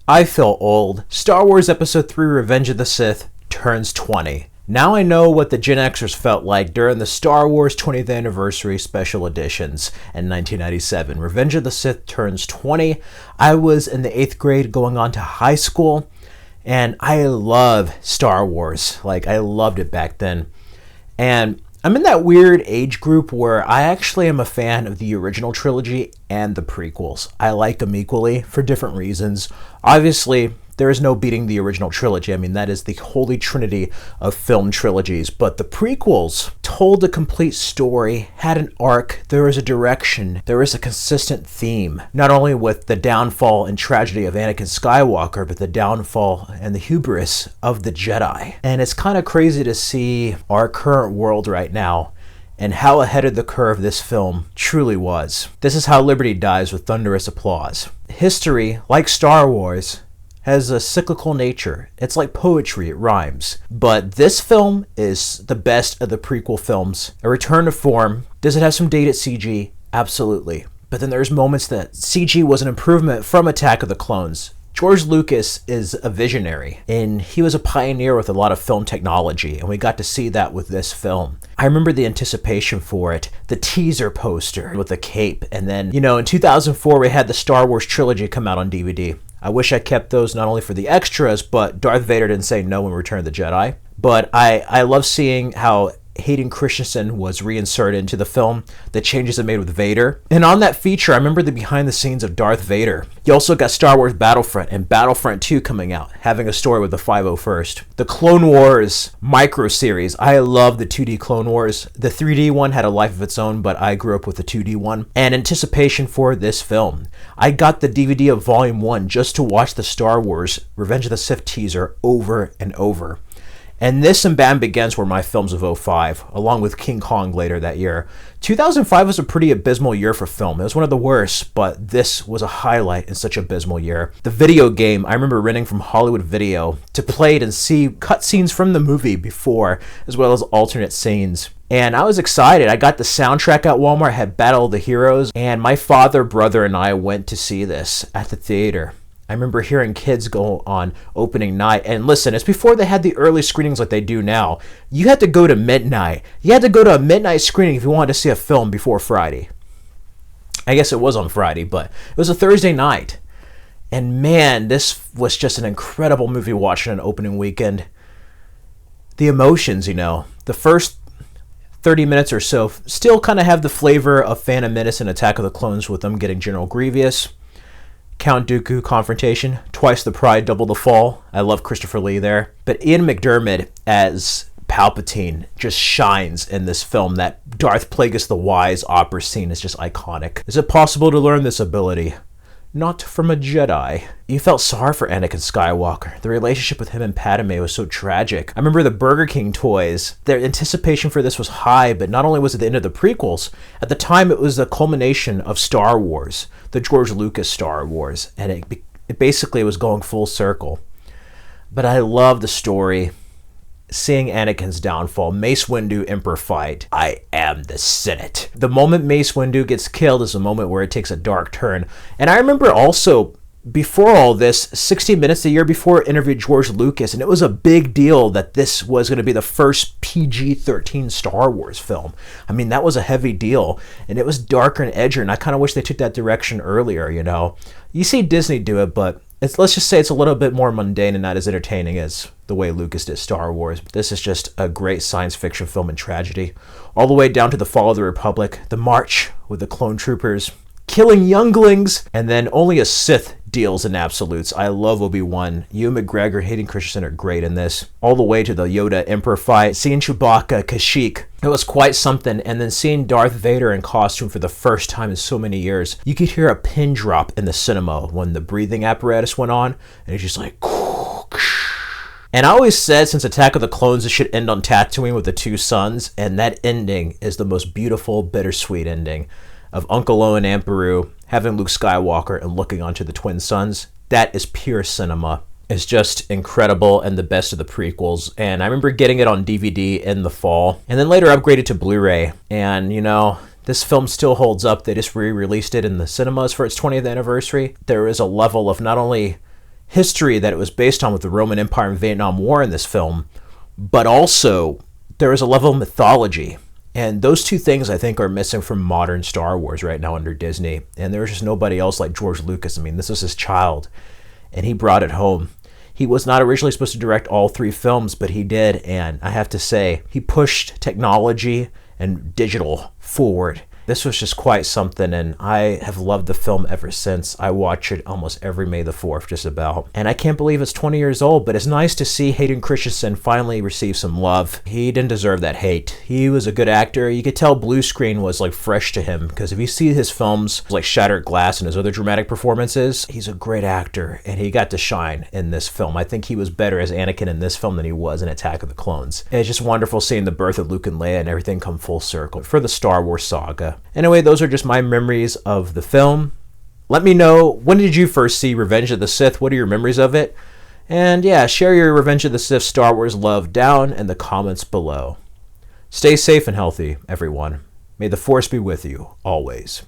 I feel old. Star Wars Episode 3 Revenge of the Sith turns 20. Now I know what the Gen Xers felt like during the Star Wars 20th Anniversary Special Editions in 1997. Revenge of the Sith turns 20. I was in the 8th grade going on to high school, and I love Star Wars. I loved it back then. And I'm in that weird age group where I actually am a fan of the original trilogy and the prequels. I like them equally for different reasons. Obviously, there is no beating the original trilogy. I mean, that is the holy trinity of film trilogies. But the prequels told a complete story, had an arc, there was a direction, there was a consistent theme. Not only with the downfall and tragedy of Anakin Skywalker, but the downfall and the hubris of the Jedi. And it's kind of crazy to see our current world right now and how ahead of the curve this film truly was. This is how liberty dies with thunderous applause. History, like Star Wars, has a cyclical nature. It's like poetry, it rhymes. But this film is the best of the prequel films. A return to form. Does it have some dated CG? Absolutely. But then there's moments that CG was an improvement from Attack of the Clones. George Lucas is a visionary, and he was a pioneer with a lot of film technology, and we got to see that with this film. I remember the anticipation for it, the teaser poster with the cape, and then, in 2004 we had the Star Wars trilogy come out on DVD. I wish I kept those not only for the extras, but Darth Vader didn't say no in Return of the Jedi. But I love seeing how Hayden Christensen was reinserted into the film, the changes it made with Vader. And on that feature, I remember the behind the scenes of Darth Vader. You also got Star Wars Battlefront and Battlefront 2 coming out, having a story with the 501st. The Clone Wars micro series. I love the 2D Clone Wars. The 3D one had a life of its own, but I grew up with the 2D one. And anticipation for this film. I got the DVD of Volume 1 just to watch the Star Wars Revenge of the Sith teaser over and over. And this and Bam Begins were my films of '05, along with King Kong later that year. 2005 was a pretty abysmal year for film. It was one of the worst, but this was a highlight in such an abysmal year. The video game, I remember renting from Hollywood Video to play it and see cutscenes from the movie before, as well as alternate scenes. And I was excited. I got the soundtrack at Walmart, had Battle of the Heroes, and my father, brother, and I went to see this at the theater. I remember hearing kids go on opening night. And listen, it's before they had the early screenings like they do now. You had to go to midnight. You had to go to a midnight screening if you wanted to see a film before Friday. I guess it was on Friday, but it was a Thursday night. And man, this was just an incredible movie watching an opening weekend. The emotions, the first 30 minutes or so still kind of have the flavor of Phantom Menace and Attack of the Clones with them getting General Grievous. Count Dooku confrontation, twice the pride, double the fall. I love Christopher Lee there. But Ian McDiarmid as Palpatine just shines in this film. That Darth Plagueis the Wise opera scene is just iconic. Is it possible to learn this ability? Not from a Jedi. You felt sorry for Anakin Skywalker. The relationship with him and Padme was so tragic. I remember the Burger King toys. Their anticipation for this was high, but not only was it the end of the prequels, at the time it was the culmination of Star Wars, the George Lucas Star Wars, and it basically was going full circle. But I love the story. Seeing Anakin's downfall, Mace Windu Emperor fight. I am the Senate. The moment Mace Windu gets killed is the moment where it takes a dark turn. And I remember also, before all this, 60 Minutes, the year before, interviewed George Lucas, and it was a big deal that this was going to be the first PG-13 Star Wars film. I mean, that was a heavy deal, and it was darker and edgier, and I kind of wish they took that direction earlier, You see Disney do it, but let's just say it's a little bit more mundane and not as entertaining as the way Lucas did Star Wars. This is just a great science fiction film and tragedy. All the way down to the fall of the Republic, the march with the clone troopers, killing younglings, and then only a Sith deals in absolutes. I love Obi-Wan. Ewan McGregor, Hayden Christensen are great in this. All the way to the Yoda Emperor fight, seeing Chewbacca, Kashyyyk. It was quite something, and then seeing Darth Vader in costume for the first time in so many years. You could hear a pin drop in the cinema when the breathing apparatus went on, and it's just like... And I always said since Attack of the Clones it should end on Tatooine with the two sons, and that ending is the most beautiful, bittersweet ending of Uncle Owen and Aunt Beru having Luke Skywalker and looking onto the twin sons. That is pure cinema. It's just incredible and the best of the prequels. And I remember getting it on DVD in the fall, and then later upgraded to Blu-ray. And this film still holds up. They just re-released it in the cinemas for its 20th anniversary. There is a level of not only history that it was based on with the Roman Empire and Vietnam War in this film, but also there is a level of mythology. And those two things I think are missing from modern Star Wars right now under Disney. And there's just nobody else like George Lucas. I mean, this was his child, and he brought it home. He was not originally supposed to direct all 3 films, but he did. And I have to say, he pushed technology and digital forward. This was just quite something, and I have loved the film ever since. I watch it almost every May the 4th, just about. And I can't believe it's 20 years old, but it's nice to see Hayden Christensen finally receive some love. He didn't deserve that hate. He was a good actor. You could tell blue screen was like fresh to him, because if you see his films like Shattered Glass and his other dramatic performances, he's a great actor, and he got to shine in this film. I think he was better as Anakin in this film than he was in Attack of the Clones. And it's just wonderful seeing the birth of Luke and Leia and everything come full circle for the Star Wars saga. Anyway, those are just my memories of the film. Let me know, when did you first see Revenge of the Sith? What are your memories of it? And yeah, share your Revenge of the Sith Star Wars love down in the comments below. Stay safe and healthy, everyone. May the Force be with you, always.